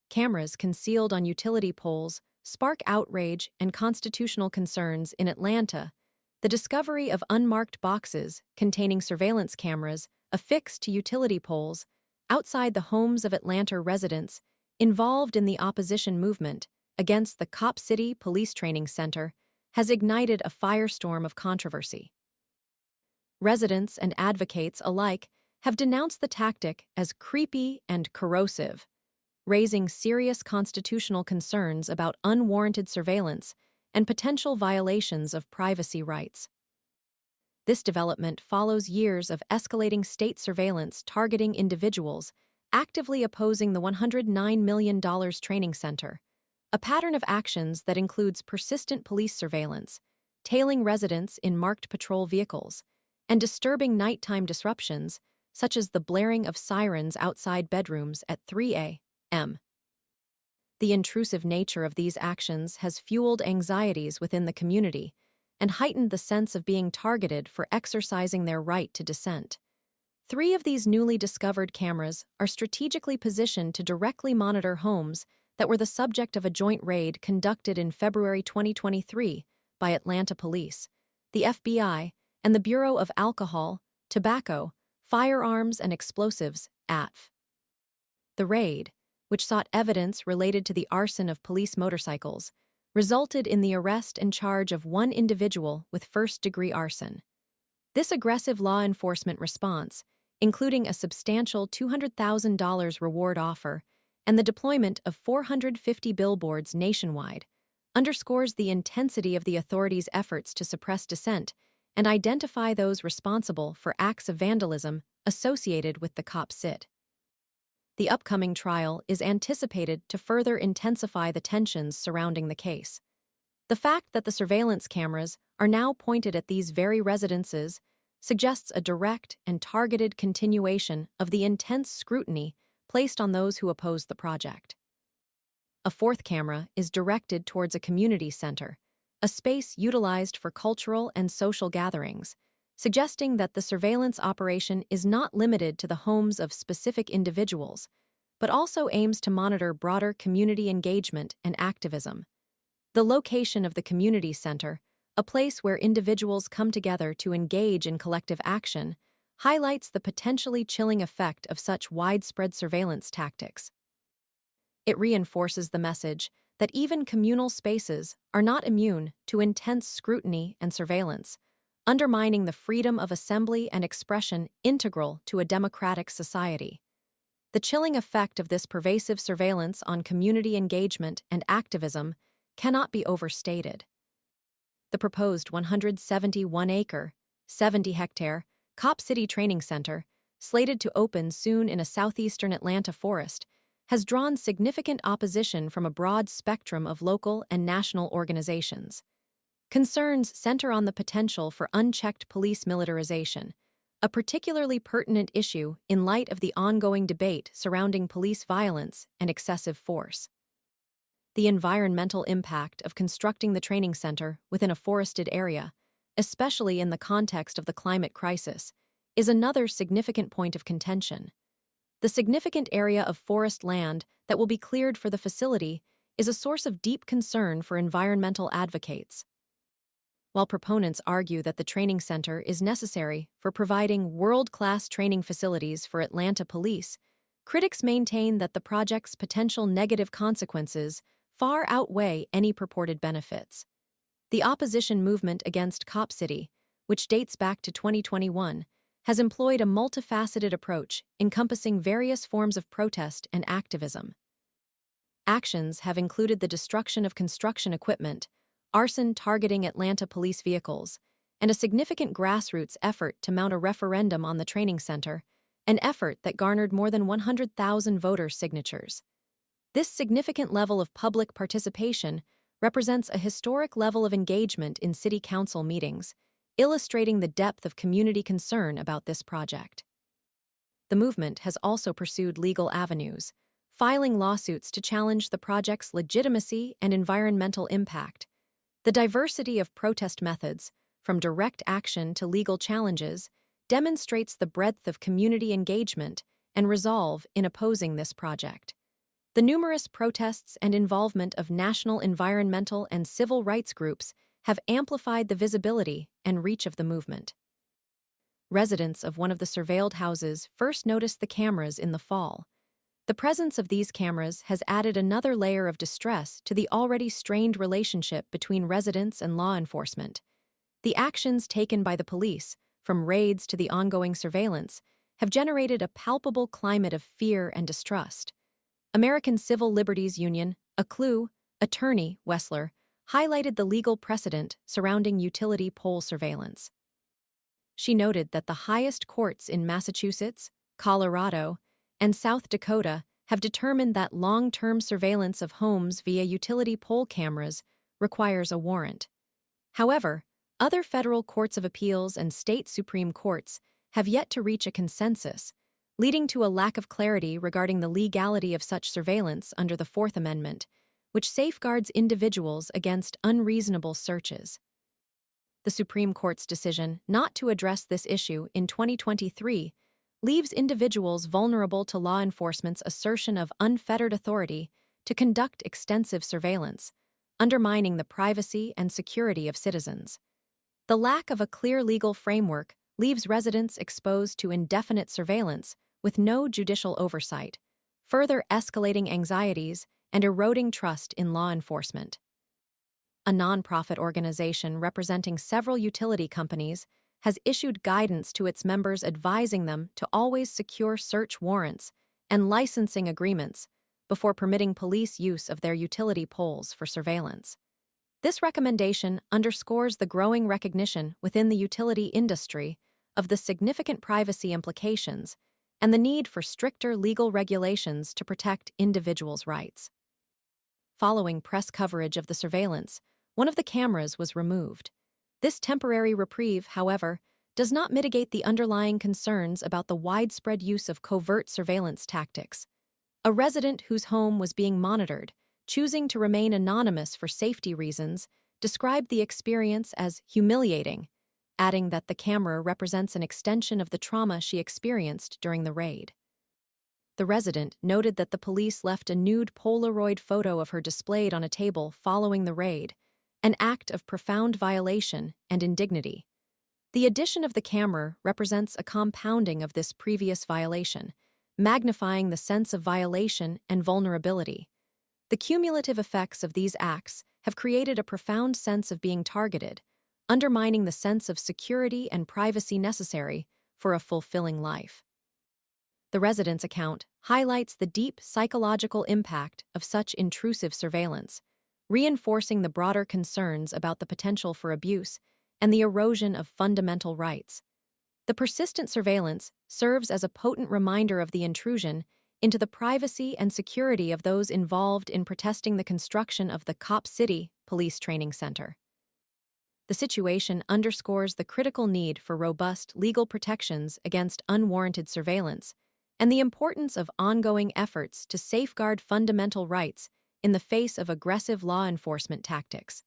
cameras concealed on utility poles spark outrage and constitutional concerns in Atlanta. The discovery of unmarked boxes containing surveillance cameras affixed to utility poles outside the homes of Atlanta residents involved in the opposition movement against the Cop City Police Training Center has ignited a firestorm of controversy. Residents and advocates alike have denounced the tactic as creepy and corrosive, raising serious constitutional concerns about unwarranted surveillance and potential violations of privacy rights. This development follows years of escalating state surveillance targeting individuals actively opposing the $109 million training center, a pattern of actions that includes persistent police surveillance, tailing residents in marked patrol vehicles, and disturbing nighttime disruptions such as the blaring of sirens outside bedrooms at 3 a.m. The intrusive nature of these actions has fueled anxieties within the community and heightened the sense of being targeted for exercising their right to dissent. 3 of these newly discovered cameras are strategically positioned to directly monitor homes that were the subject of a joint raid conducted in February 2023 by Atlanta Police, the FBI, and the Bureau of Alcohol, Tobacco, Firearms, and Explosives, ATF. The raid, which sought evidence related to the arson of police motorcycles, resulted in the arrest and charge of 1 individual with first-degree arson. This aggressive law enforcement response, including a substantial $200,000 reward offer and the deployment of 450 billboards nationwide, underscores the intensity of the authorities' efforts to suppress dissent and identify those responsible for acts of vandalism associated with the cop sit. The upcoming trial is anticipated to further intensify the tensions surrounding the case. The fact that the surveillance cameras are now pointed at these very residences suggests a direct and targeted continuation of the intense scrutiny placed on those who oppose the project. A 4th camera is directed towards a community center, a space utilized for cultural and social gatherings, suggesting that the surveillance operation is not limited to the homes of specific individuals, but also aims to monitor broader community engagement and activism. The location of the community center, a place where individuals come together to engage in collective action, highlights the potentially chilling effect of such widespread surveillance tactics. It reinforces the message that even communal spaces are not immune to intense scrutiny and surveillance, undermining the freedom of assembly and expression integral to a democratic society. The chilling effect of this pervasive surveillance on community engagement and activism cannot be overstated. The proposed 171-acre, 70-hectare Cop City Training Center, slated to open soon in a southeastern Atlanta forest, has drawn significant opposition from a broad spectrum of local and national organizations. Concerns center on the potential for unchecked police militarization, a particularly pertinent issue in light of the ongoing debate surrounding police violence and excessive force. The environmental impact of constructing the training center within a forested area, especially in the context of the climate crisis, is another significant point of contention. The significant area of forest land that will be cleared for the facility is a source of deep concern for environmental advocates. While proponents argue that the training center is necessary for providing world-class training facilities for Atlanta police, critics maintain that the project's potential negative consequences far outweigh any purported benefits. The opposition movement against Cop City, which dates back to 2021, has employed a multifaceted approach encompassing various forms of protest and activism. Actions have included the destruction of construction equipment, arson targeting Atlanta police vehicles, and a significant grassroots effort to mount a referendum on the training center, an effort that garnered more than 100,000 voter signatures. This significant level of public participation represents a historic level of engagement in city council meetings, illustrating the depth of community concern about this project. The movement has also pursued legal avenues, filing lawsuits to challenge the project's legitimacy and environmental impact. The diversity of protest methods, from direct action to legal challenges, demonstrates the breadth of community engagement and resolve in opposing this project. The numerous protests and involvement of national environmental and civil rights groups have amplified the visibility and reach of the movement. Residents of one of the surveilled houses first noticed the cameras in the fall. The presence of these cameras has added another layer of distress to the already strained relationship between residents and law enforcement. The actions taken by the police, from raids to the ongoing surveillance, have generated a palpable climate of fear and distrust. American Civil Liberties Union, ACLU, attorney Wessler, highlighted the legal precedent surrounding utility pole surveillance. She noted that the highest courts in Massachusetts, Colorado, and South Dakota have determined that long-term surveillance of homes via utility pole cameras requires a warrant. However, other federal courts of appeals and state Supreme Courts have yet to reach a consensus, leading to a lack of clarity regarding the legality of such surveillance under the Fourth Amendment, which safeguards individuals against unreasonable searches. The Supreme Court's decision not to address this issue in 2023 leaves individuals vulnerable to law enforcement's assertion of unfettered authority to conduct extensive surveillance, undermining the privacy and security of citizens. The lack of a clear legal framework leaves residents exposed to indefinite surveillance with no judicial oversight, further escalating anxieties and eroding trust in law enforcement. A nonprofit organization representing several utility companies has issued guidance to its members advising them to always secure search warrants and licensing agreements before permitting police use of their utility poles for surveillance. This recommendation underscores the growing recognition within the utility industry of the significant privacy implications and the need for stricter legal regulations to protect individuals' rights. Following press coverage of the surveillance, one of the cameras was removed. This temporary reprieve, however, does not mitigate the underlying concerns about the widespread use of covert surveillance tactics. A resident whose home was being monitored, choosing to remain anonymous for safety reasons, described the experience as humiliating, adding that the camera represents an extension of the trauma she experienced during the raid. The resident noted that the police left a nude Polaroid photo of her displayed on a table following the raid, an act of profound violation and indignity. The addition of the camera represents a compounding of this previous violation, magnifying the sense of violation and vulnerability. The cumulative effects of these acts have created a profound sense of being targeted, undermining the sense of security and privacy necessary for a fulfilling life. The resident's account highlights the deep psychological impact of such intrusive surveillance, reinforcing the broader concerns about the potential for abuse and the erosion of fundamental rights. The persistent surveillance serves as a potent reminder of the intrusion into the privacy and security of those involved in protesting the construction of the Cop City Police Training Center. The situation underscores the critical need for robust legal protections against unwarranted surveillance and the importance of ongoing efforts to safeguard fundamental rights in the face of aggressive law enforcement tactics.